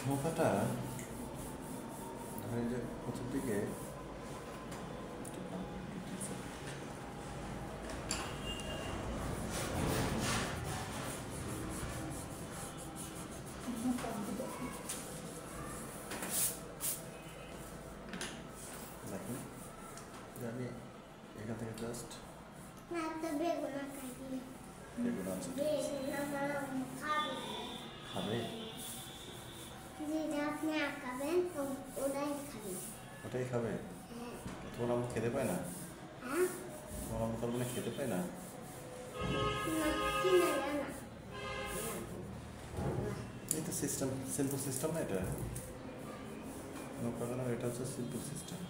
নৌকাটা ধরেন যে প্রথম দিকে দেখুন আমি এখান থেকে জাস্ট বেগুন আছে খাবে ওটাই খাবে তোমার আম্মু খেতে পায় না তোমার আম্মু তার মানে খেতে পায় না এই তো সিস্টেম সিম্পল সিস্টেম না এটা এটা হচ্ছে সিম্পল সিস্টেম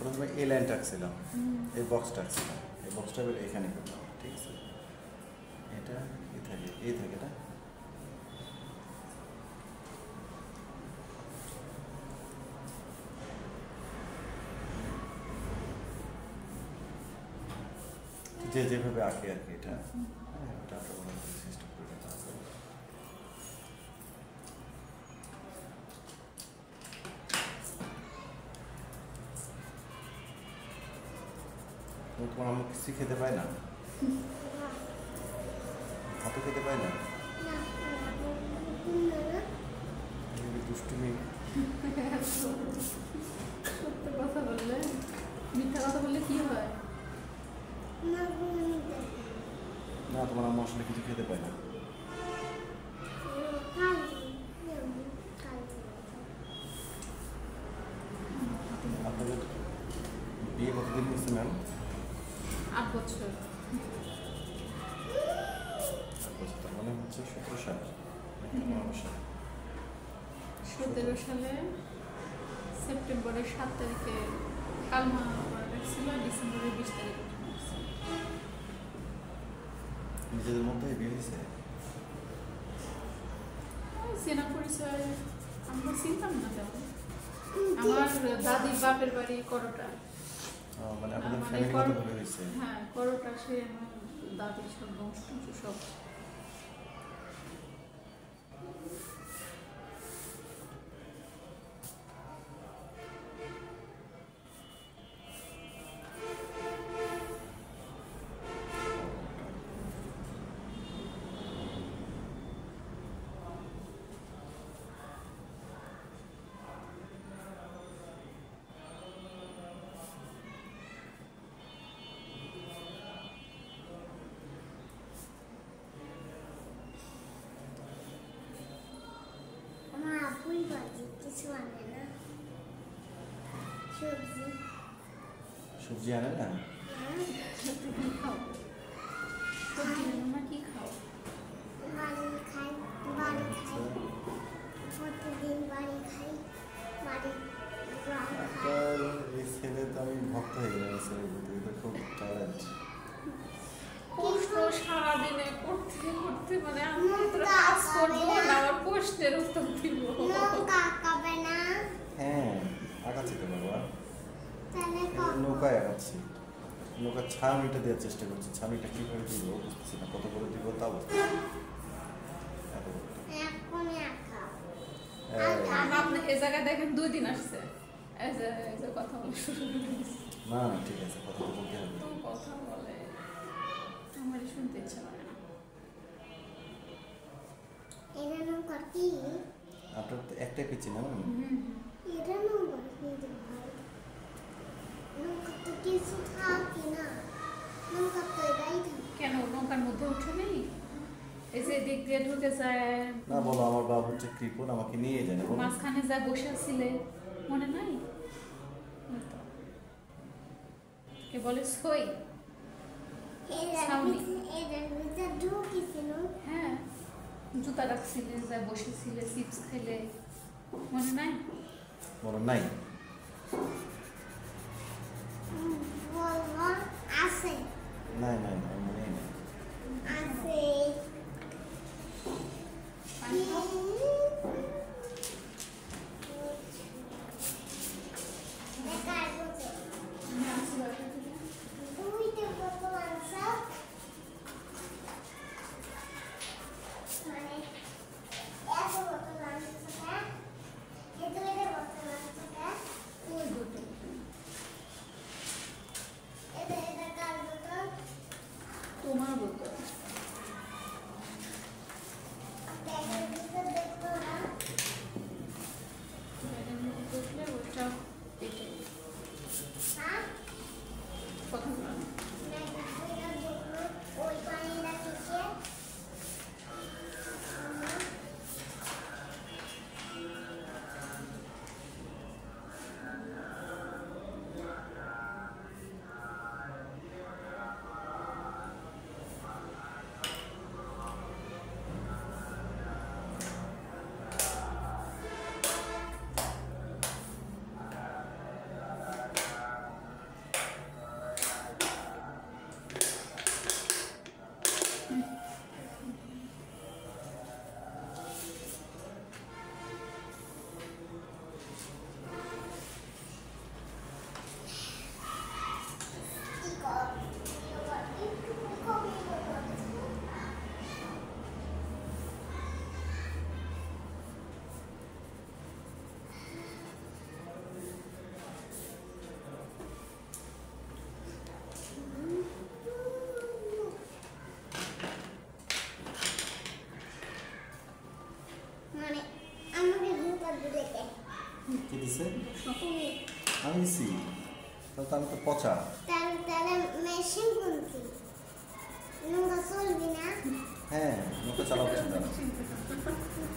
প্রথমে এই লাইনটা আঁকছিলাম এই বক্সটা আঁকছিলাম এই বক্সটা এখানে করলাম ঠিক আছে এটা এই থাকে এটা যেভাবে আঁকে আর কি এটা এটা সিস্টেম করে তোমার আম্মু কিছু খেতে পায় না ভাতও খেতে পায় না দুষ্টুমি সত্য কথা বললে মিথ্যা কথা বললে কি হয় না তোমার আম্মু আসলে কিছু খেতে পায় না আপনাদের বিয়ে কতদিন হয়েছে ম্যাম 8 বছর তার মানে হচ্ছে 17 সাল 17 সালে সেপ্টেম্বরের 7 তারিখে কালমা ছিল ডিসেম্বরের 20 তারিখে নিজেদের মধ্যে বিয়ে হয়েছে চেনা পরিচয় আমরা চিনতাম না তেমন আমার দাদির বাপের বাড়ি করোটা মানে আপনাদের ফ্যামিলিগতভাবে হয়েছে হ্যাঁ করোটা সে আমার দাদির সব বংশ সব সবজি আনে না খাও সবজি না কি খাও এই ছেলে তো আমি ভক্ত হয়ে গেলাম ছেলের প্রতি এটা খুব ট্যালেন্ট প্রশ্ন সারাদিনে করতে করতে মানে আমি তো কাজ করবো না আমার প্রশ্নের উত্তর দিব হ্যাঁ আঁকাচ্ছি তো বাবা নৌকায় আঁকাচ্ছি নৌকার ছাউনিটা দেওয়ার চেষ্টা করছি ছাউনিটা কীভাবে দিব বুঝতেছি না কত করে দিব তা বুঝতেছি আপনি এ জায়গায় দেখেন 2 দিন আসছে কথা বলে শুরু না ঠিক আছে কথা তো বলতে হবে কথা বলে আমার শুনতে ইচ্ছা করে না আপনার তো একটাই পিচ্ছি না কেন নৌকার মধ্যে উঠে নেই এই যে দিক দিয়ে ঢুকে যায় না বলো আমার বাবা হচ্ছে কৃপণ আমাকে নিয়ে যায় না মাঝখানে যা বসে ছিলে মনে নাই কে বলে সই হ্যাঁ জুতা রাখছিলে যা বসেছিলে চিপস খেলে মনে নাই মনে নাই দিছে? তুমি আমি দিছি। তাহলে তো আমি তো পচা। তাহলে মেশিন কোনটি? নৌকা চলবি না? হ্যাঁ, নৌকা চালাবো সেটা।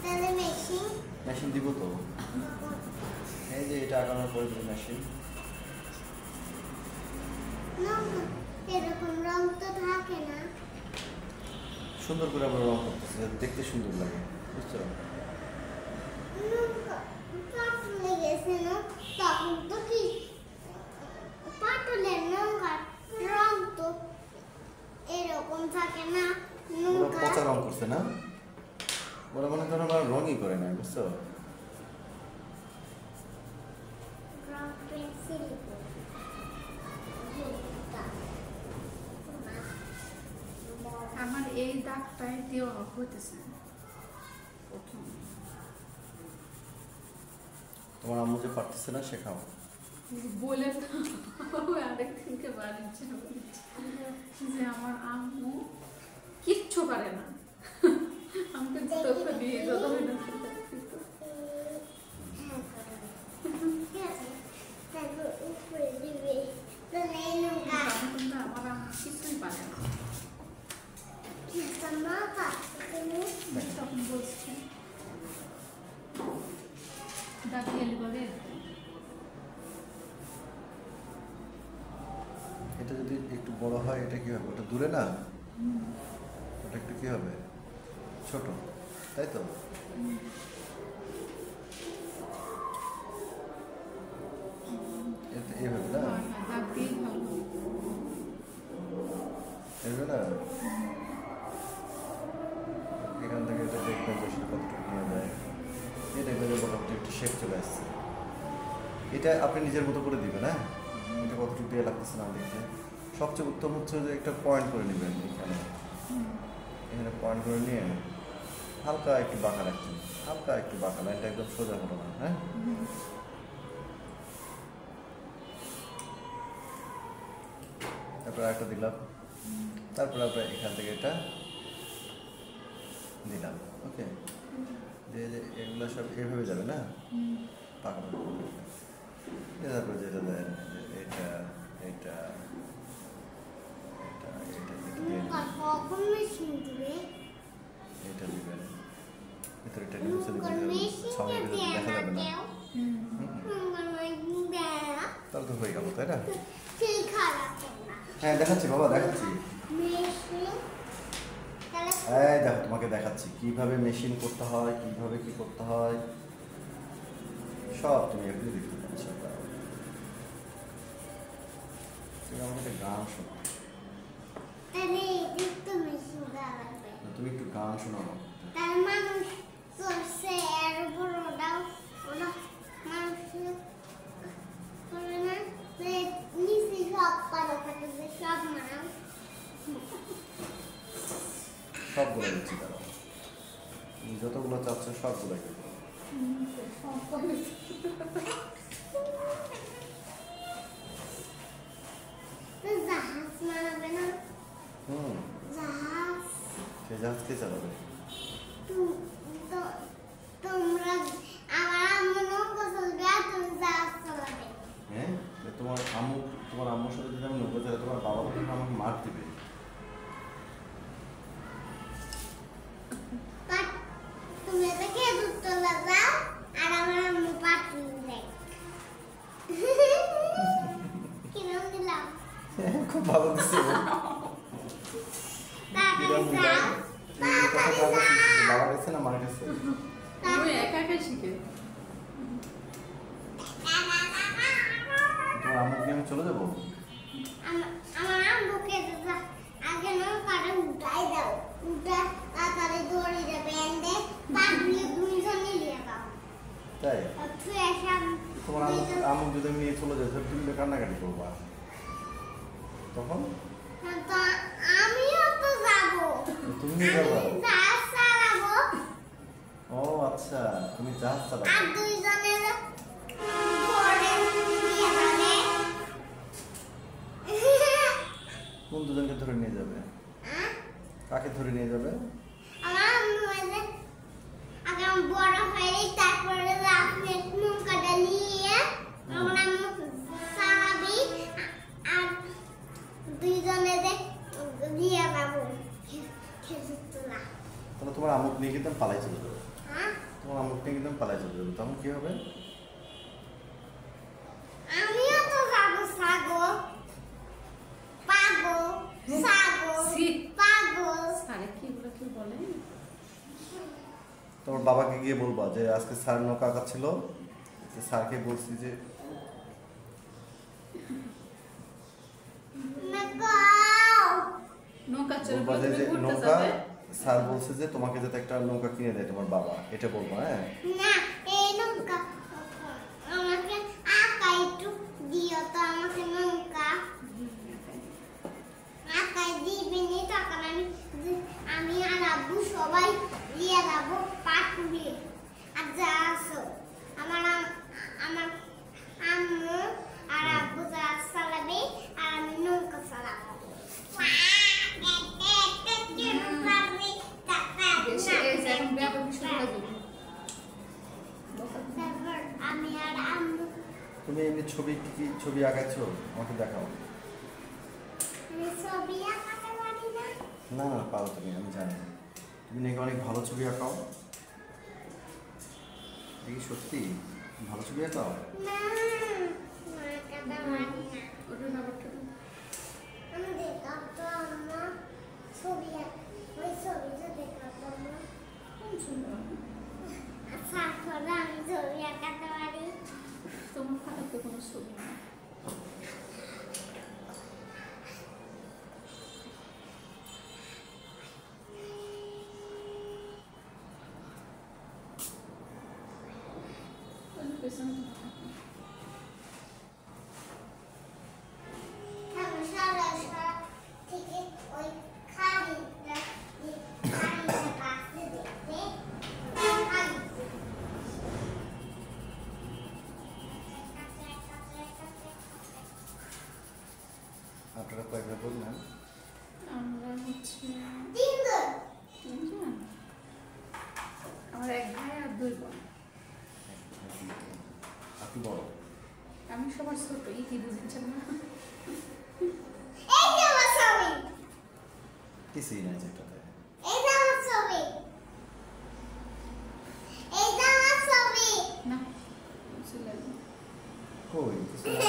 তাহলে মেশিন মেশিন দিব তো। এই যে এটা আগানোর পরে যে মেশিন। নৌকা এরকম রং তো থাকে না। সুন্দর করে আবার রং করতেছে, যাতে দেখতে সুন্দর লাগে, বুঝছো? নৌকা পাটলে গেছে না, তখন তো কি পাটলের নৌকার রং তো এরকম থাকে না। ওরা নৌকা পচা রং করছে না? ওরা মনে করেন আমার রঙই করে না, বুঝছো? রং পেন্সিল আমার এই দাগটাই দেওয়া হইতেছে প্রথম। তোমার আম্মু যে পারতেছে না, শেখাও। বলে তো আরেকদিনকে বাড়িতে যে আমার আম্মু কিচ্ছু পারে না, আমাকে চোখে দিয়ে যত হয় না উপরে দিবে তাহলে এই নৌকা কিন্তু আমার আম্মু কিছুই পারে না। নৌকা তুমি তখন বলছে দাদি এলি বলে এটা যদি একটু বড় হয়, এটা কি হবে? ওটা দূরে না, ওটা একটু কি হবে? ছোট, তাই তো? এইভাবে না, দাগ দিয়ে ভালো। এইভাবে না। এখান থেকে এটা দেখবেন যে সেটা কতটুকু নিয়ে যায়। এই দেখবেন যে মোটামুটি একটু শেপ চলে আসছে। এটা আপনি নিজের মতো করে দিবেন, হ্যাঁ? এটা কতটুকু দিয়ে লাগতেছে না দেখতে। সবচেয়ে উত্তম হচ্ছে যে একটা পয়েন্ট করে নেবেন এখানে। এখানে পয়েন্ট করে নিয়ে হালকা একটু বাঁকা রাখছেন, হালকা একটু বাঁকা, লাইনটা একদম সোজা হলো না, হ্যাঁ? তারপর একটা দিলাম, তারপর আমরা এখান থেকে এটা দিলাম, ওকে? দিয়ে যে এগুলো সব এভাবে যাবে না, পাকা তারপর যেটা দেন এটা এটা এটা এটা দিয়ে নৌকা কখন মেশিন দিবে? এটা দিবেন, ভিতরে এটা নিচে নৌকার দিবেন, মেশিন ছাউনি দেয় দেখা না যাবে না। কেউ। নৌকার মেশিন দেয় না। তাহলে তো হয়ে গেল, তাই না? সেই খারাপ না হ্যাঁ, দেখাচ্ছি বাবা, দেখাচ্ছি। মেশিন তাহলে এই দেখো, তোমাকে দেখাচ্ছি কিভাবে মেশিন করতে হয়, কিভাবে কি করতে হয়, সব তুমি এগুলো দেখতে পাচ্ছ। তুমি আমাকে একটা গান শোনো, তাহলে এদিক তো মেশিন দেওয়া লাগবে। তুমি একটু গান শোনাও। তার মানুষ চলছে এর উপর ওটাও ওটা মানুষ করে না যে নিচে সব পাতা থাকে যে সব মানুষ সবগুলো দিচ্ছি, দাঁড়াও। তুমি যতগুলো চাচ্ছ সবগুলো করবো। তো জাহাজ মানাবে না জাহাজ সে জাহাজ কে চালাবে? তোমরা আমার আম্মু নৌকা চলবে আর তুমি জাহাজ চালাবে। হ্যাঁ, তোমার আম্মুর সাথে যদি আমি নৌকা চালাই, তোমার বাবা কিন্তু আমাকে মার দিবে। বাট তুমি দেখে দুধতলা যাও আর আমার আম্মু পাটুল দেয়। কিরম দিলাম? খুব ভালো দিচ্ছে। তাড়াতাড়ি যাও তাড়াতাড়ি যাও। বাবা গেছে না মার গেছে? তুমি একা একা শিখে তোমার আম্মুকে আমি চলে যাবো? আমার আম্মুকে আগে নৌকাটা উঠাই দাও, উঠা তাড়াতাড়ি দড়িটা বেঁধে পাটুলে দুইজন নিয়ে যাও। তাই? ছুঁয়ে সব তোমার আম্মু যদি আমি নিয়ে চলে যাই, তাহলে তুমি তো কান্নাকাটি করবা তখন। তো আমিও তো যাবো, তুমি নিয়ে যাবা? আমি জাহাজ চালাবো ও আচ্ছা, তুমি জাহাজ চালাবে। আর দুইজনের ধরে নিয়ে যাবে। কোন দুজনকে ধরে নিয়ে যাবে? কাকে ধরে নিয়ে যাবে? আমার আম্মু বলে, আগে আমি বড় হয়ে তারপরে আপনি নৌকাটা নিয়ে তোমার আমুক নিয়ে কিন্তু আমি পালাই চলে যাবো, হ্যাঁ তোমার আমুক নিয়ে কিন্তু আমি পালাই চলে যাবো, তখন কি হবে? আমিও তো যাবো সাগো পাগো সাগো ছি। পাগো আরে কি এগুলো কি বলে? তোমার বাবাকে গিয়ে বলবা যে আজকে স্যার নৌকা আঁকাচ্ছিল, স্যারকে বলছি যে মেকাও নৌকা চড়ে বলবা যে প্রথমে ঘুরতে নৌকা, যাবে। স্যার বলছে যে তোমাকে যাতে একটা নৌকা কিনে দেয় তোমার বাবা, এটা বলবো। হ্যাঁ না এই নৌকা আমাকে আঁকা একটু দিও তো আমাকে নৌকা আঁকাই দিবেনি তখন আমি আর আব্বু সবাই নিয়ে যাবো পাটুলি আর যা আসো আমার আম্মু আর আব্বু যা চালাবে আর আমি নৌকা চালাবো বেশি এই যে এখন ব্যাপার বিষয় হয়ে যাবে। তারপর আমি আর আম্মু তুমি এমনি ছবি কি কি ছবি আঁকাচ্ছো আমাকে দেখাও। আমি ছবি আঁকাতে পারি না না না পারো তুমি, আমি জানি তুমি নাকি অনেক ভালো ছবি আঁকাও। দেখি সত্যি ভালো ছবি আঁকাও? না আঁকাতে পারি না ওটা ব্যাপারটা তো। আমি দেখাতো আম্মা ছবি ওই ছবিটা দেখাতো আম্মা কোন ছবি? আচ্ছা তারপরে আমি ছবি আঁকাতে পারি তোমার খাতাতে কোনো ছবি নেই। ওই পেছনে তো থাকে। আমি সারা থেকে ওই খাড়িটা পাশে দেখতে আপনারা কয়েকবার বললেন। আমরা হচ্ছে তিনজন তিনজন। আমার এক ভাই আর দুই বোন। আপনি বড়? আমি সবার ছোট, এই কি বুঝেছেন না? এই যে আমার ছবি কিছুই নাই যেটাতে। এই যে আমার ছবি এই যে আমার ছবি না বুঝলে কই কিছু নাই।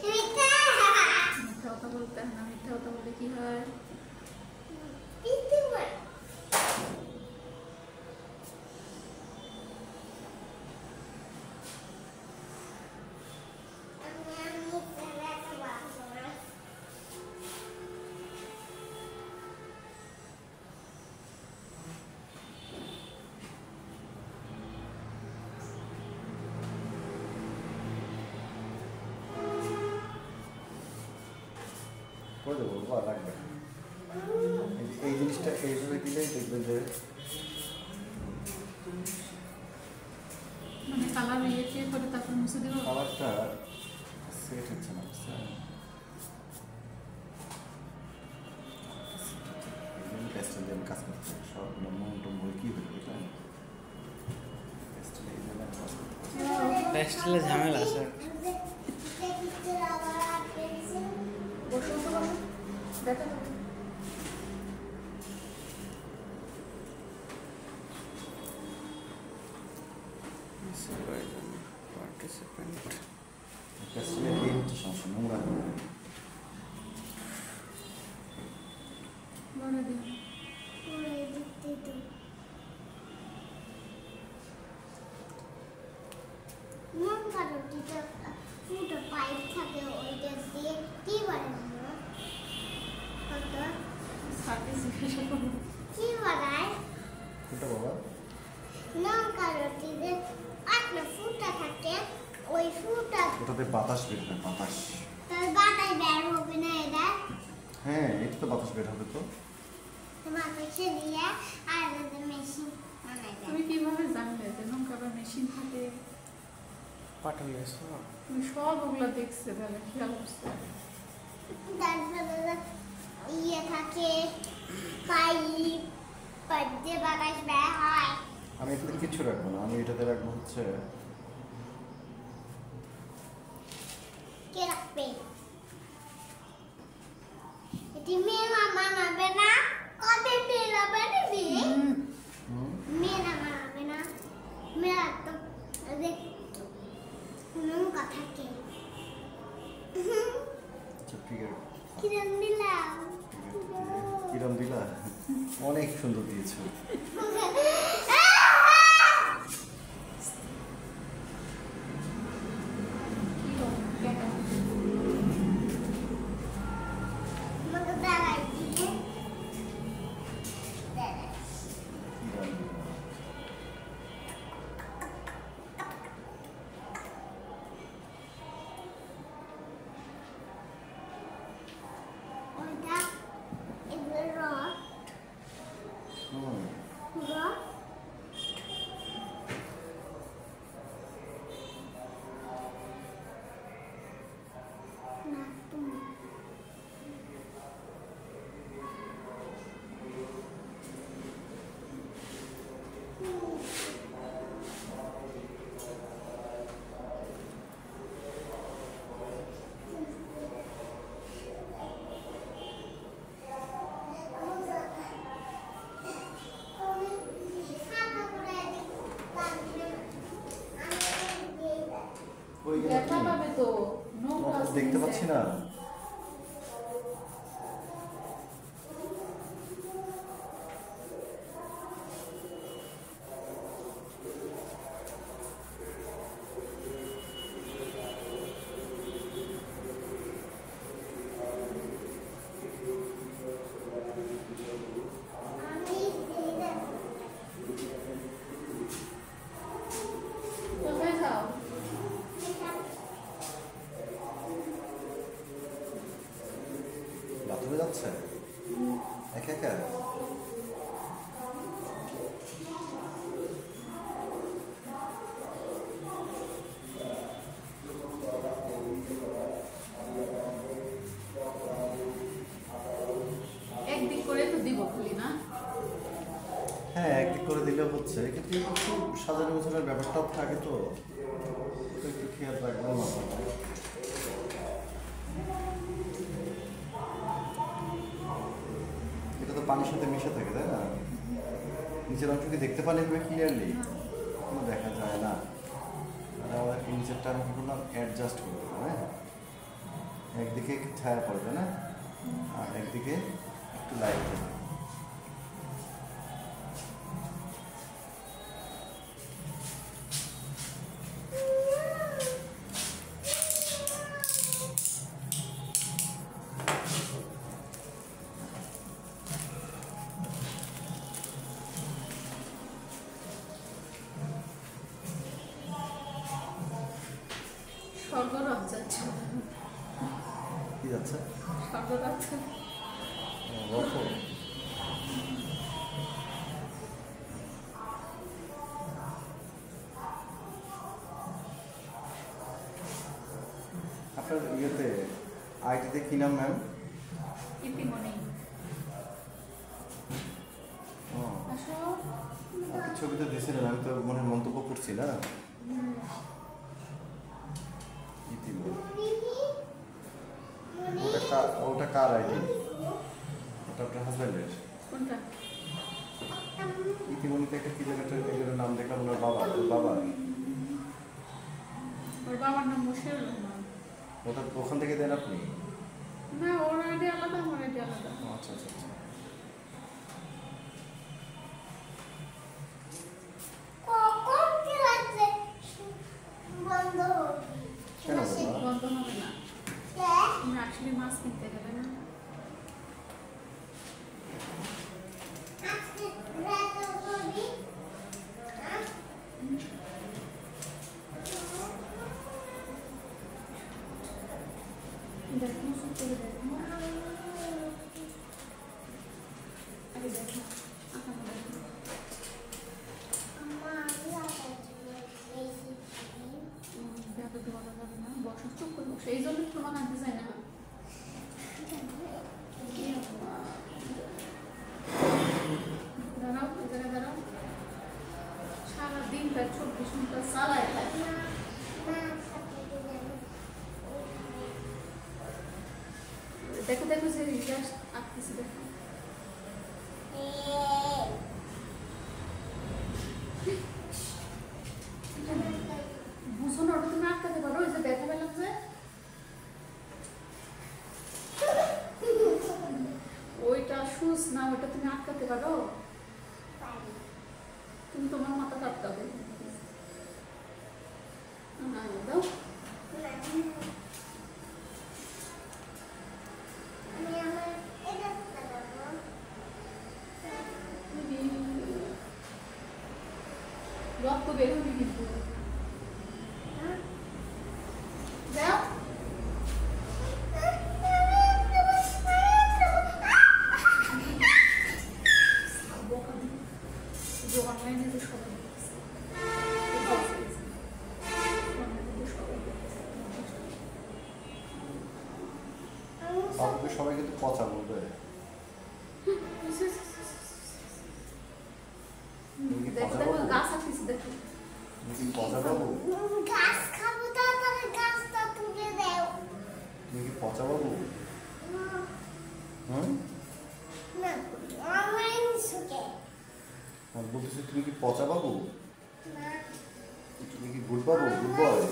মিথ্যা মিথ্যা কথা বলতে হয় না, মিথ্যা কথা বললে কি হয়? পিতুমা আমি চালাতে পারবো না করে দেবো বা লাগবে। এই জিনিসটা এইভাবে দিলেই দেখবেন যে মানে কালার ইয়ে করে তারপর মুছে দেবো। কালারটা সেট হচ্ছে না, বুঝছেন? প্যাস্টেল দিয়ে আমি কাজ করতে হবে, সব মন টন বই কী হয়ে বুঝলেন? প্যাস্টেল এই জন্য কাজ করতে হবে। প্যাস্টেলে ঝামেলা আছে। বসো তো বসো, দেখা যাবে। পার্টিসিপেন্ট প্যাস্টেলের এই হচ্ছে সমস্যা, নোংরা করে। বলে দিন। পাইপ থাকে ওইটা দিয়ে কি বানায় সার্টিফিকেশন কি বানায় কোনটা বাবা? লঙ্কা রুটিতে একটা ফুটা থাকে ওই ফুটা ওটাতে বাতাস বের হয়, বাতাস। তার বাতাস বের হবে না এটা হ্যাঁ এটা তো বাতাস বের হবে তো। বাতাসে দিয়ে আর মেশিন বানায় তুমি কিভাবে জানলে যে নৌকা বা মেশিন থাকে? পাঠালিয়েছ? তুমি সব ওগুলো দেখছে তাহলে খেয়াল করছে। তারপরে ইয়ে থাকে পাইপ পাইপ দিয়ে বাতাস বের হয় আমি এটাতে কিচ্ছু রাখবো না, আমি এটাতে রাখবো হচ্ছে কে রাখবে এটি মেলা বানাবে না কবে মেলা বানাবে হুম সুন্দর দিয়েছো। আমাকে দাঁড়াই দিলে দাঁড়াই। কি রং দিবো? ওইটা এগুলো রড হুম, রড না তুমি ওই দেখা পাবে তো নোংরা তোমাকে দেখতে পাচ্ছি না। কোথায় যাও? বাথরুমে যাচ্ছে একা একা? একদিক করে তো দিব খালি না। হ্যাঁ, একদিক করে দিলেও হচ্ছে, কিন্তু একটু সাজানো গোছানোর ব্যাপারটাও থাকে তো, ওটা একটু খেয়াল রাখবো না। এটা তো পানির সাথে মিশে থাকে, তাই না? নিচের অংশ কি দেখতে পানি হবে ক্লিয়ারলি? কোনো দেখা যায় না। আর আমাদের নিচেরটা আমি কি করলাম, অ্যাডজাস্ট করবো, হ্যাঁ? একদিকে ছায়া পড়বে না, আর একদিকে একটু লাইট দেবে। স্বর্গরাজ যাচ্ছে, কি যাচ্ছে? স্বর্গরাজ। রথ। আপনার ইয়েতে আইটিতে কি নাম ম্যাম? ইতিমনে ও, আসো। আপনি ছবিতে দিয়েছিলেন, আমি তো মনে হয় মন্তব্য করছি না। ইতিমধ্যে ওটা কার আইডি? ওটা আপনার হাজব্যান্ডের? কোনটা? ইতিমধ্যে একটা কি জায়গাটা এগুলোর নাম দেখলাম, ওনার বাবা, ওর বাবা। ওর বাবার নাম মশিউর রহমান। ওটা ওখান থেকে দেন আপনি? না, ওর আইডি আলাদা, আমার আইডি আলাদা। ও, আচ্ছা আচ্ছা আচ্ছা। কখন ক্লাসে বন্ধ হবে? কেন বাবা? বন্ধ হবে না। কে? তুমি আসলে মাছ কিনতে গেলে না। আজকে রাতে করবি? হ্যাঁ? দেখো, সুন্দর দেখো। আরে দেখো, আঁকাটা দেখো। আম্মা, আমি আটাইছি বেশি দিন। দেখো তো বলা যাবে না, বসো, চুপ করে বসো। এই জন্য তো তোমার আনতে চাই না। দাঁড়াও, এই জায়গায় দাঁড়াও। সারাদিন তার 24 ঘন্টা চালায় থাকে। না, সাথে যাবে। দেখো দেখো, যে রিচার্জ আঁকতেছি দেখো। বুঝো না, ওটা তুমি আটকাতে পারো। ওই যে দেখা পেলাম যে ওইটা সুস না, ওটা তুমি আটকাতে পারো। রক্ত বের হবে কিন্তু যাও অনলাইনে যে সবাই বাবুকে সবাই কিন্তু পচা বলবে। তুমি কি দেখো পচা দেখো বাবু? গাছ আছে দেখো তুমি কি পচা বাবু? গাছ খাবো তাড়াতাড়ি গাছটা তুলে দাও। তুমি কি পচা বাবু? হুম? না অনলাইন সুকে আমি বলতেছি তুমি কি পচা বাবু? না তুমি কি গুড বাবু, গুড বয়?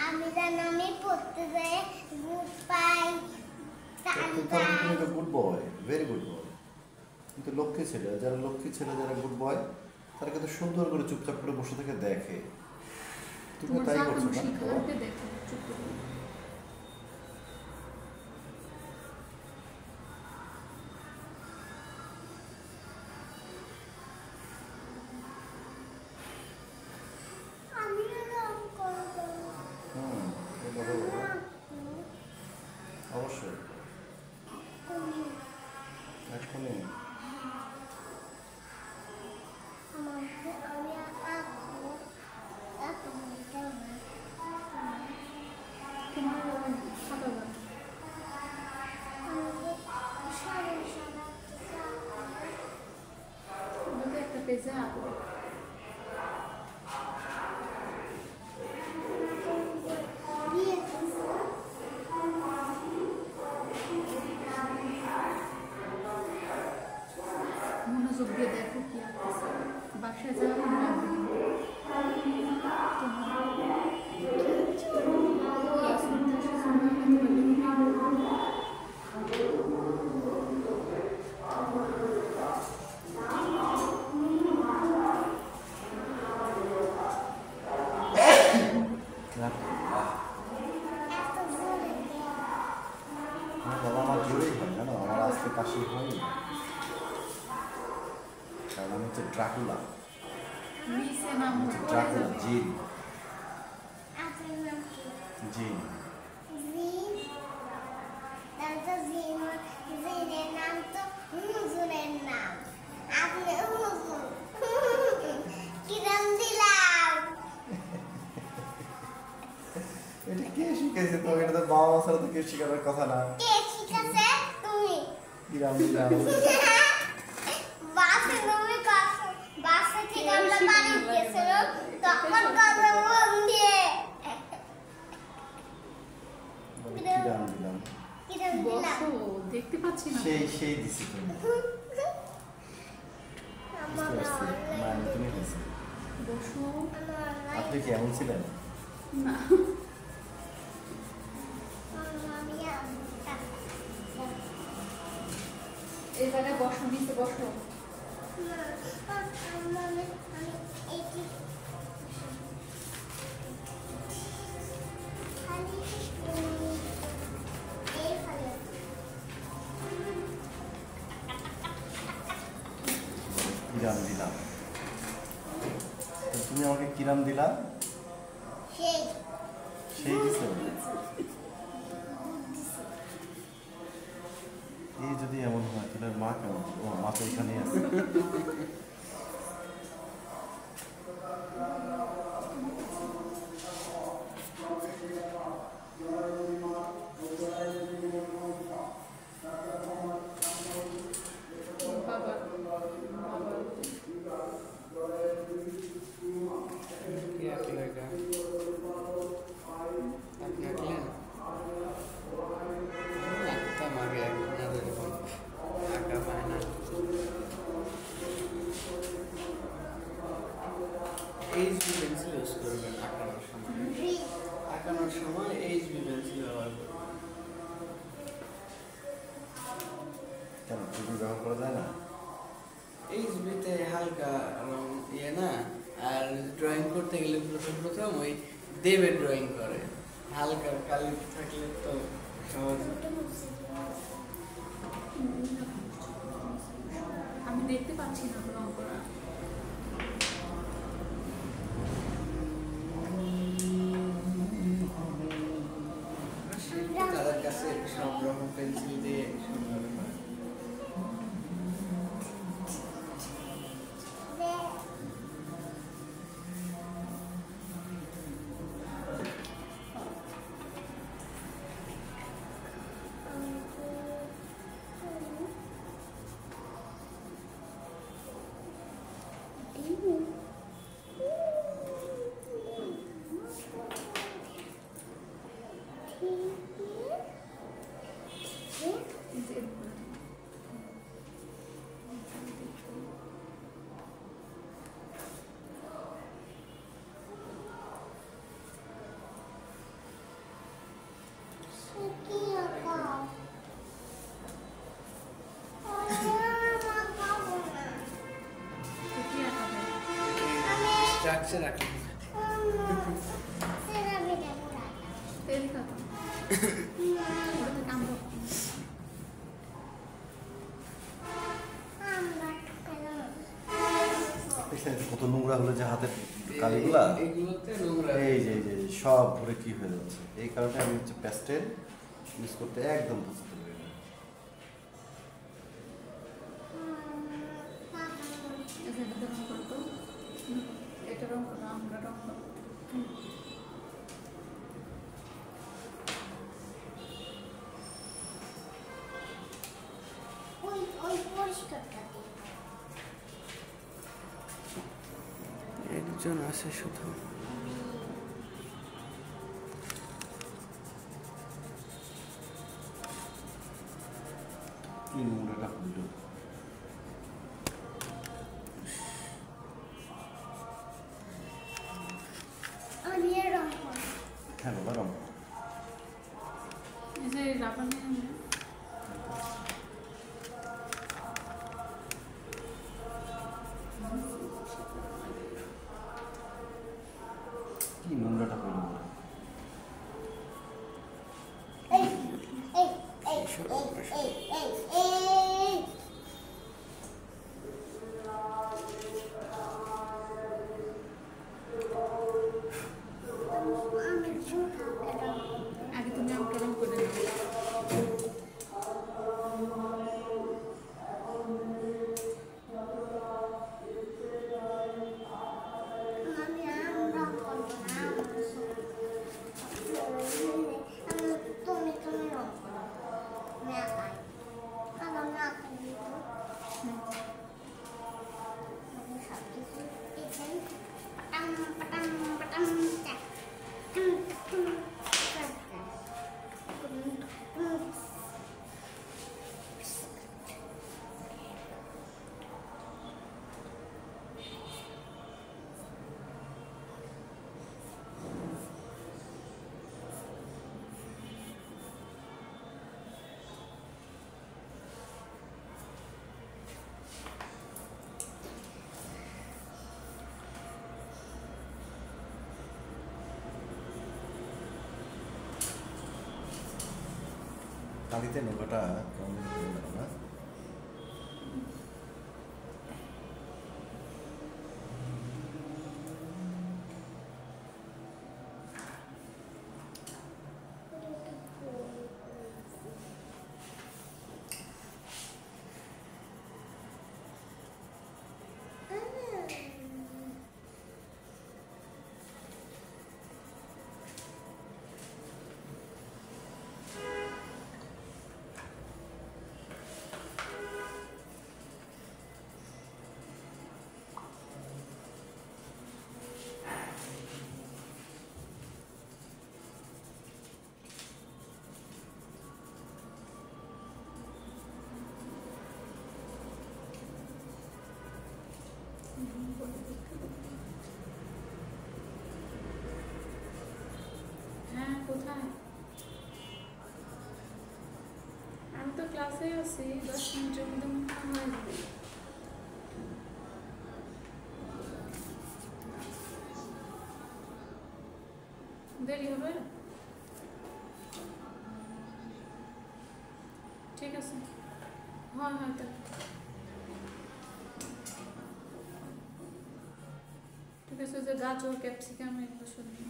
আমি জানি আমি পড়তে যাই গুড পাই তুমি তো good boy, very good boy. কিন্তু লক্ষ্মী ছেলে, যারা লক্ষ্মী ছেলে, যারা গুড বয়, তারা কিন্তু সুন্দর করে চুপচাপ করে বসে থেকে দেখে। তুমি তোমার তাই যা করছো কোনো না? শিখাতে দেখো চুপ করে আমি রং করব হুম, এই কথা বলো। অবশ্যই এখনই। আমাকে আমি আঁকবো তোমার খাতা দাও তোমাকে একটা পেজে আঁকো মনোযোগ দিয়ে দেখো কি আঁকতেছে বাসায় যাওয়া মনে রাখবে আমার বাবা আমার জোরেই হয় জানো, আমার আজকে কাশি হয়নি, কারণ আমি হচ্ছে ড্রাকুলা, নিচে নাম আমি হচ্ছে ড্রাকুলা, জিন, আপনার নাম কি জিন। জিন তাহলে জিনের নাম তো হুজুরের নাম আপনি হুজুর কিরম দিলাম এটা কে শিখেছে তো? এটা তো বাবা মা ছাড়া তো কেউ শেখানোর কথা না। কে শিখাছে তুমি কিরাম দিলাম। বাসে তুমি কখন বাসে থেকে আমরা বাড়ি গেছিলাম তখন কত মন দিয়ে কিরাম দিলাম। কিরম দিলাম বসো দেখতে পাচ্ছি না সেই দিছি তুমি। আমার বুঝতে পারছি, মানে তুমি দিছি। বসো আপনি কি এমন ছিলেন? না এই জায়গায় বসো নিচে বসো কিরাম দিলাম। তো তুমি আমাকে কিরাম দিলা? সেই দিছো। এই যদি এমন হয় তাহলে মা কেমন? ও মা তো এখানেই আছে। বাবা কি আঁকলো এটা? আপনি আঁকলেন? আঁকতাম আগে, এখন আর এরকম আঁকা হয় না। এইচবি পেন্সিল ইউজ করবেন আঁকানোর সময়। আঁকানোর সময় এইচবি পেন্সিল ব্যবহার করবেন। কেন টুপি ব্যবহার করা যায় না? এইচবিতে হালকা রং ইয়ে না, আর ড্রয়িং করতে গেলে প্রথম ওই দেবে ড্রয়িং করে, হালকা কালি থাকলে তো সহজ। আমি দেখতে পাচ্ছি না রং করা ট্রাক্সে রাখলাম। সেরা বেটা পুরা এদিকে আসো। ওটা থেকে আমরা আমরা কেন এখানে কত নোংরা হলো যে হাতের কালিগুলা এইগুলোতে নোংরা। এই যে সব ভরে কি হয়ে যাচ্ছে। এই কারণে আমি হচ্ছে প্যাস্টেল ইউজ করতে একদম পছন্দ করি না। এখানে রং করতো এটা রং করো আমরা রং করো ওই পরিষ্কারটা দিই। একজন আছে শুধু। কি নোংরাটা হলো। আমি এর রং করব। হ্যাঁ বাবা রং এই যে রাবার নিয়ে কি নোংরাটা হলো। এই এই এই এই এই এই আমি ছোট এটা আগে তুমি আমটা রং করে নাও আমি আম রং করব না তুমি রং করো আমি আঁকাই আমি আঁকাই দিব আমি সব কিছু এখানে পাটাম পাটাম পাটাম চাক টুম টুম কালিতে নোংরাটা কেমন জানি না। হ্যাঁ কোথায় আমি তো ক্লাসে আছি 10 মিনিটের মধ্যে মনে হয় হয়ে যাবে দেরি হবে ঠিক আছে হয় হয়তো ঠিক আছে যে গাজর ক্যাপসিকাম এগুলো সবজি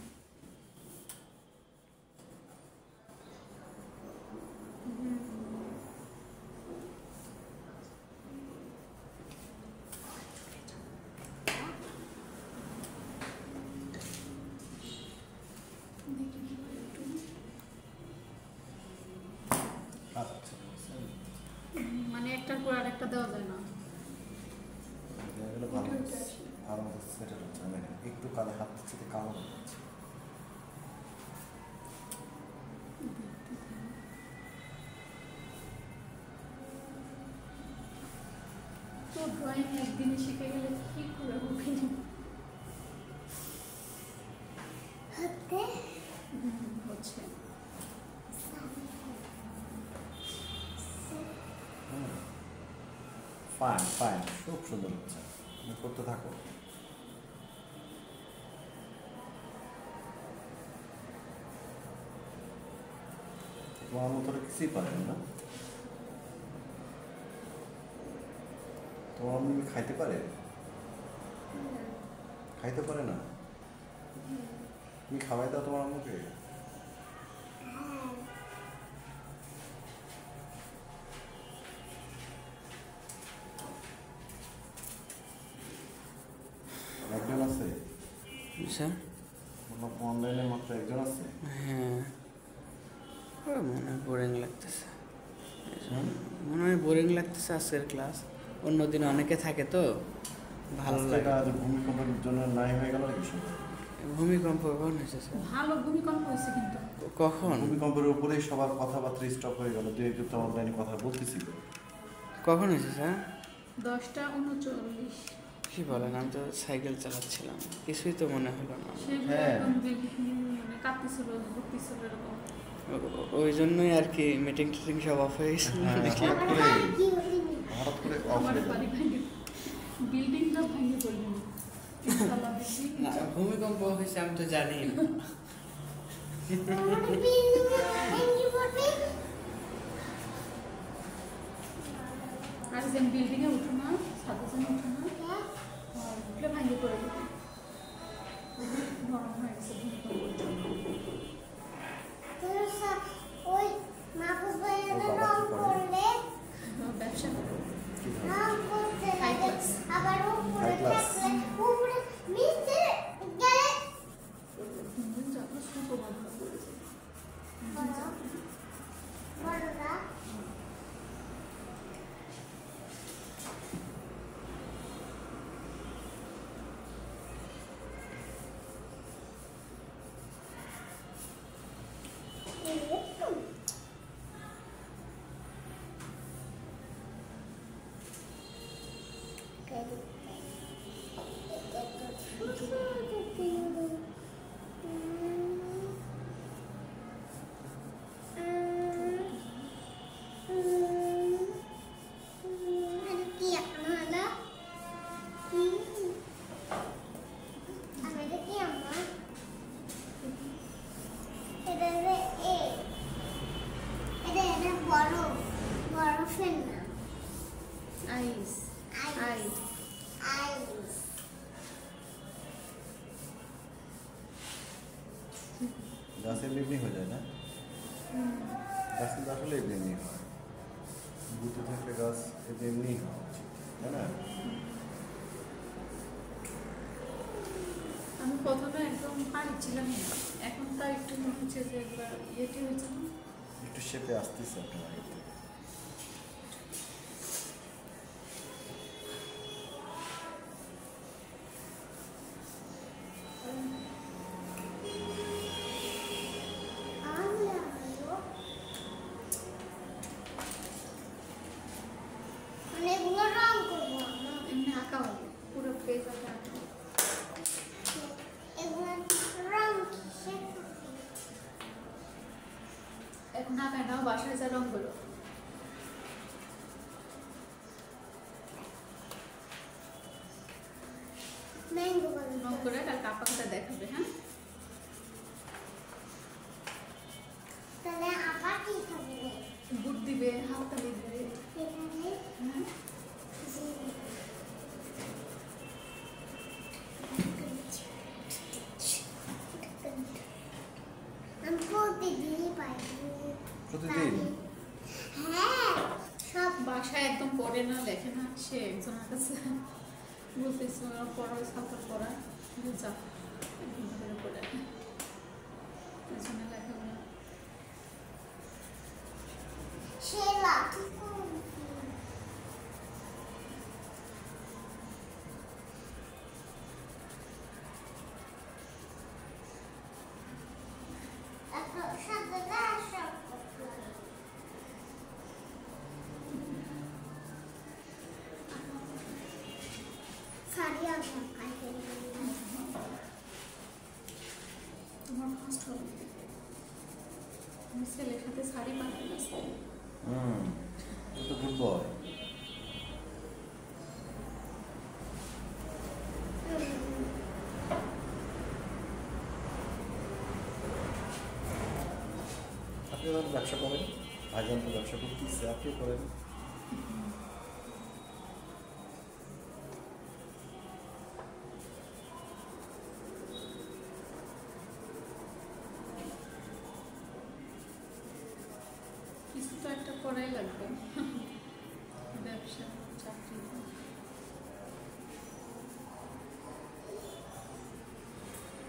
আচ্ছা মানে একটার পর আরেকটা দেওয়া যায় না এগুলো ভালো ভালো মতো সেটেল হচ্ছে। আমি একটু কালো হাত দিচ্ছি তো কালো হয়ে যাচ্ছে। তো ড্রয়িং একদিনে শিখে গেলে কি করে হবে হতে হচ্ছে ফাইন ফাইন খুব সুন্দর হচ্ছে। তুমি করতে থাকো। তোমার মতো কিছুই পারে না। তোমার আম্মু কি খাইতে পারে? খাইতে পারে না? তুমি খাওয়াই দাও তোমার আম্মুকে? একজন আছে? স্যার বললাম অনলাইনে মাত্র একজন আছে? হ্যাঁ মনে হয় বোরিং লাগতেছে, মনে হয় বোরিং লাগতেছে আজকের ক্লাস। অন্যদিন অনেকে থাকে তো ভালো লাগে। আজকে ভূমিকম্পের জন্য নাই হয়ে গেল নাকি সব? ভূমিকম্প কখন হয়েছে স্যার? ভালো ভূমিকম্প হয়েছে কিন্তু। কখন? ভূমিকম্পের উপরেই সবার কথাবার্তা স্টপ হয়ে গেল। দুই একজন তো অনলাইনে কথা বলতেছিল। কখন হয়েছে স্যার? 10:39। কি বলেন, আমি তো সাইকেল চালাচ্ছিলাম, কিছুই তো মনে হলো না। সেগুলো হ্যাঁ। একদম মানে কাঁপতেছিল, ঘুরতেছিল এরকম। ওই জন্যই আর কি মিটিং টিটিং সব অফ হয়ে গেছিল হ্যাঁ, নাকি? হঠাৎ করে অফ আমার হয়ে গেল। বাড়ি ভেঙে, বিল্ডিংটা ভেঙে পড়ল। তিনতলা বিল্ডিং। না, ভূমিকম্প হয়েছে আমি তো জানি না। আর যেন বিল্ডিংয়ে উঠো না, ছাদে যেন উঠো না, উঠলে ভেঙে পড়ে যাবে। নরম হয়ে গেছে ভূমিকম্পের জন্য। ওই মাহফুজ ভাইয়ের রং করলে ব্যবসা করে। কি ধরনের? রং করতে High লাগে class. আবার উপরে High class. থাকলে উপরে নিচে গেলে তিনজন যাবো ছোট বাবা করেছে। বড়রা কি এখন হলো আমি দেখি আমার এটা এটা বড় বরফের না আইস। আইস আইস গাছের এমনি হয়ে যায় না? গাছ কিন্তু আসলে এমনি হয়। বুঝতে থাকলে গাছ এমনি হওয়া উচিত, তাই না? আমি প্রথমে একদম পারছিলাম না, এখন তা একটু মনে হচ্ছে যে একবার ইয়েটি হয়েছে না। একটু শেপে আসতেছে আপনার আগে থেকে। অনেকগুলো রং করবো আমরা। এমনি আঁকা হবে, পুরো পেজ আঁকা আঁকা। এগুলো রং কিসের? এখন আঁকা নাও, বাসায় যা রং করো। ম্যাঙ্গো রং করে আর কাপাটা দেখাবে। হ্যাঁ, তাহলে আবার কি খাবে? বুট দিবে, হাততালি দিবে। এখানে হ্যাঁ, আমি প্রতিদিনই পাই। প্রতিদিন? হ্যাঁ সব বাসায় একদম পড়ে না, লেখে না। সে একজনের কাছে বলতেছে পড়া, সাঁতার পড়া যা একদম ধরে পড়ে, পেছনে লেখা না। সে লাঠি করবে। এত সাদা সব করতে হবে। শাড়ি আর ঢাকাইতে তোমার ফার্স্ট হবে। আমি ছেলের সাথে শাড়ি বানাই আছে। তো গুড বয়। আপনি তাহলে ব্যবসা করেন, ভাইজান তো ব্যবসা করতেছে, আপনি করেন। কিছু তো একটা করাই লাগবে, ব্যবসা চাকরি।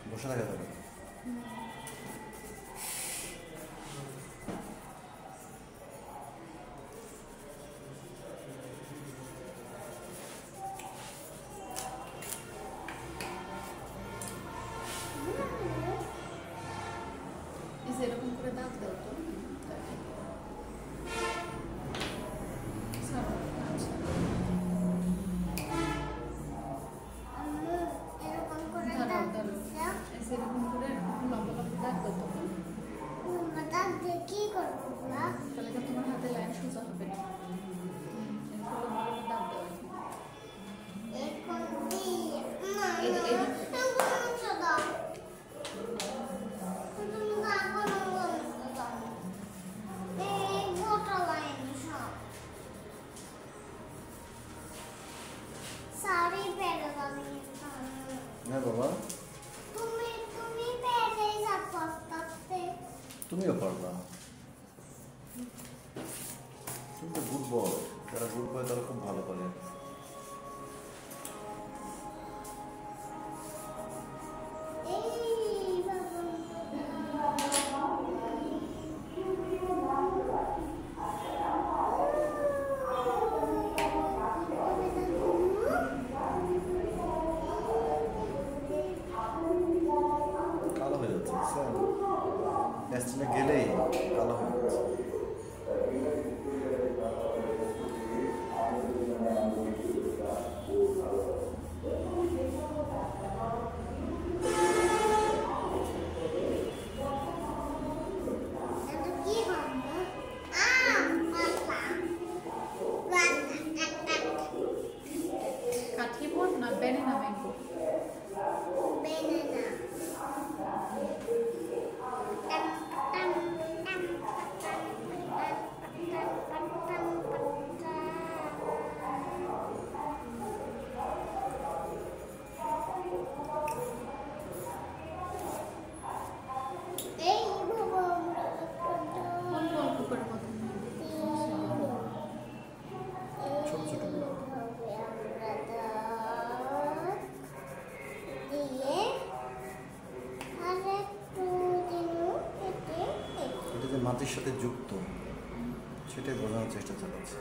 বসে থাকা যাবে না। এই যে এরকম করে দাঁত দাও তো। ছাড়ো, আচ্ছা। আম্মু এরকম করে দাঁড়াও, দাঁত দাঁড়াও। দাও। এই যে এরকম করে লম্বা লম্বা দাঁত দাও তো। মাম্মা দাঁত দিয়ে কি করবো বাবা? তাহলে তো তোমার হাতে লাইন সোজা হবে না। এরকম লম্বা লম্বা দাঁত দাও। এখন দিয়ে মা এই যে- এই যে- মুছে দাও। তুমি এখন মুছে দাও। এই গোটা লাইন সব সারি পেরে দামি হ্যাঁ বাবা, তুমি পেরে যা করতে তুমিও পারবা। তুমি তো গুড বয়, যারা গুড বয় তারা খুব ভালো করে। এই বাবা কালো হয়ে যাচ্ছে, বুঝছেন? অ্যাস্টিনে গেলেই কালো হয়ে যাচ্ছে। এটা কি বাবা? কাঠি বোন না ব্যানানা ম্যাঙ্গো? এই বাবা কোন গল্প করে কথা ছোট ছোট গুলো। এটা যে মাটির সাথে যুক্ত সেটাই বোঝানোর চেষ্টা চালাচ্ছে।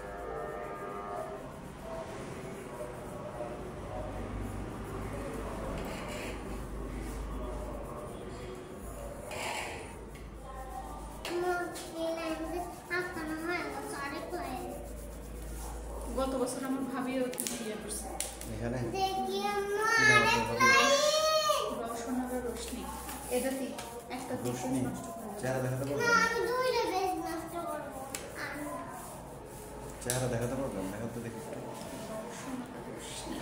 গত বছর আমার ভাবিও বিয়ে করছে। এখানে রসনার রোশনি, এটাতে একটা দুটো রোশনি নষ্ট করে দেবে। চেহারা দেখাতে পারবেন? চেহারা দেখাতে পারবেন? দেখাতে দেখি একটু। রসনার রোশনি।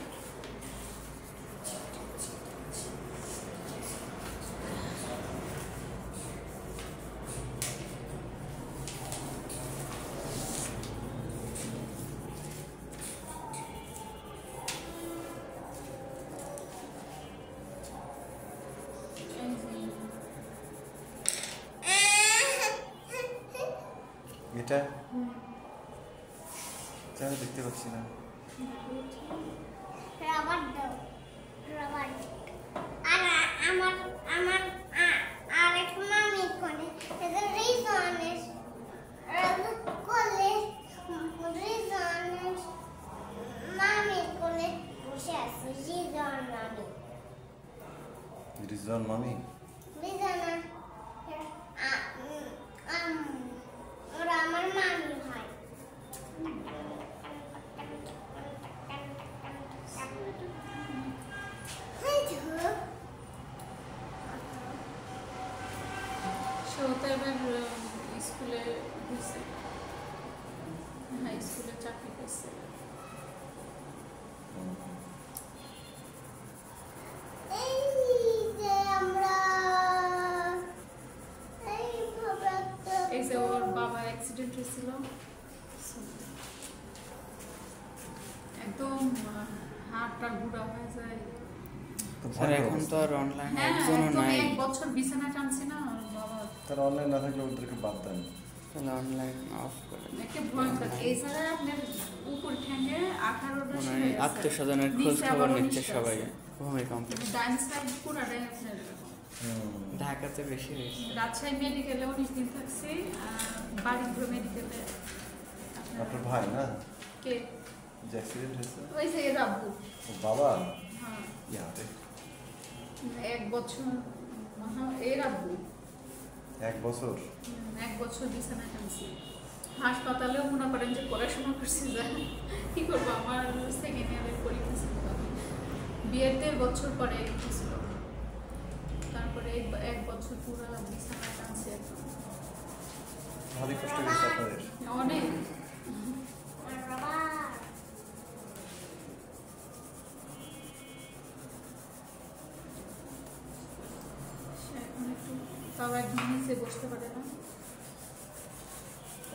এই যে এটা চেহারা দেখতে পাচ্ছি না। রাবার দাও রাবার আর আমার আমার আরেক মামি কোনে এদের রিজনের কোলে রিজনের মামি কোলে বসে আছে রিজন মামি রিজওয়ান মামি? রিজনা ওরা আমার মামি হয় সেও তো এবার স্কুলে হয়েছে, হাই স্কুলে চাকরি করছে। এই যে আমরা এইভাবে একটা এই যে ও ছিল একদম হাতটা গুঁড়া হয়ে যায়। তো স্যার ভয়ের এখন তো অবস্থা। আর অনলাইন হ্যাঁ একজনও একদম নাই, 1 বছর বিছানা টানছি না বাবা। তারা অনলাইন না থাকলে ওদেরকে বাদ দেন। তাহলে অনলাইন অফ করে একটা ভয়ঙ্কর। এছাড়া আপনার উপর ঠ্যাঙ্গে 18টা মানে ছিঁড়ে গেছে। আত্মস্বজনের খোঁজ নিচে খবর আবার নিচ্ছে 19টা সবাই আছে। ভূমিকম্প। ডাইন সাইড পুরাটাই আপনার এরকম। ঢাকাতে বেশি হয়েছে। রাজশাহী মেডিকেলে 19 দিন থাকছি, বাড়িপুর মেডিকেলে আপনার ভাই না কে যে অ্যাক্সিডেন্ট হয়েছে? ওই যে এর আব্বু। ও বাবা হ্যাঁ ইয়াতে 1 বছর, এর আব্বু 1 বছর। 1 বছর বিছানায় টানছি। হাসপাতালেও মনে করেন যে পড়াশোনা করছি, যা কি করবো, আমার সেকেন্ড ইয়ারের পরীক্ষা ছিল তখন। বিয়ের 1.5 বছর পরে ছিল, তারপরে 1 বছর পুরো বিছানায় টানছি একদম। ভালোই কষ্ট গেছে আপনাদের। অনেক। বাবা সে এখন একটু তাও একদম নিচে বসতে পারে না।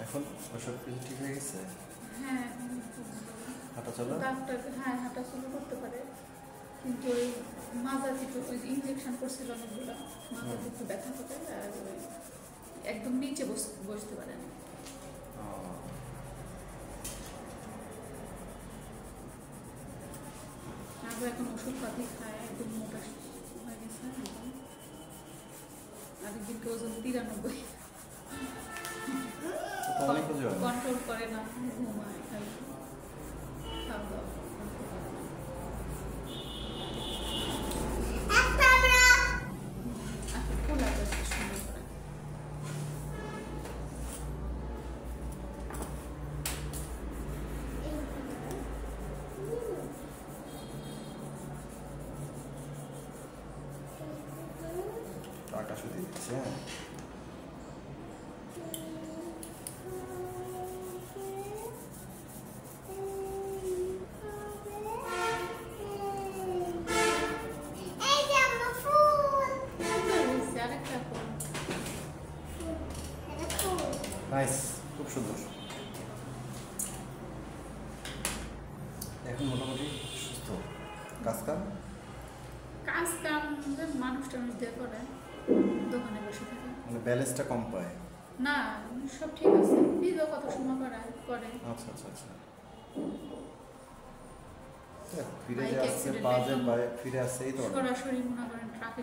এখন ওসব কিছু ঠিক হয়ে গেছে? হ্যাঁ এখন একটু হাঁটা চলা? ডাক্তারকে হ্যাঁ হাঁটাচলা করতে পারে, কিন্তু ওই মাজার একটু ওই ইঞ্জেকশন করছিল অনেকগুলো, মাজার একটু ব্যথা করে, আর ওই একদম নিচে বসতে পারে না। আগে এখন ওষুধ পাতি খায়, একদম মোটা হয়ে গেছে একদম। আরেকদিনকে ওজন 93। তো অনেক ওজন। কন্ট্রোল করে না, ঘুমায় খালি, খাওয়া দাওয়া control করে না। একটা আমরা আচ্ছা খোলা যাচ্ছে সুন্দর করে। টাকা শুধু দিচ্ছে। এই যে আমরা ফুল আরেকটা ফোন। এটা ফুল নাইস, খুব সুন্দর। এখন মোটামুটি সুস্থ। কাজ কাম কাজ কাম মানুষ টানুষ দিয়ে করে, দোকানে বসে থাকে মানে ব্যালেন্সটা কম পায়। না, সব ঠিক আছে। নিজেও কত সময় করে। আচ্ছা আচ্ছা আচ্ছা। ফিরে Bike যে আসছে, accident পা যে একদম ফিরে আসছে, এই তো অনেক। সরাসরি মনে করেন ট্রাফিক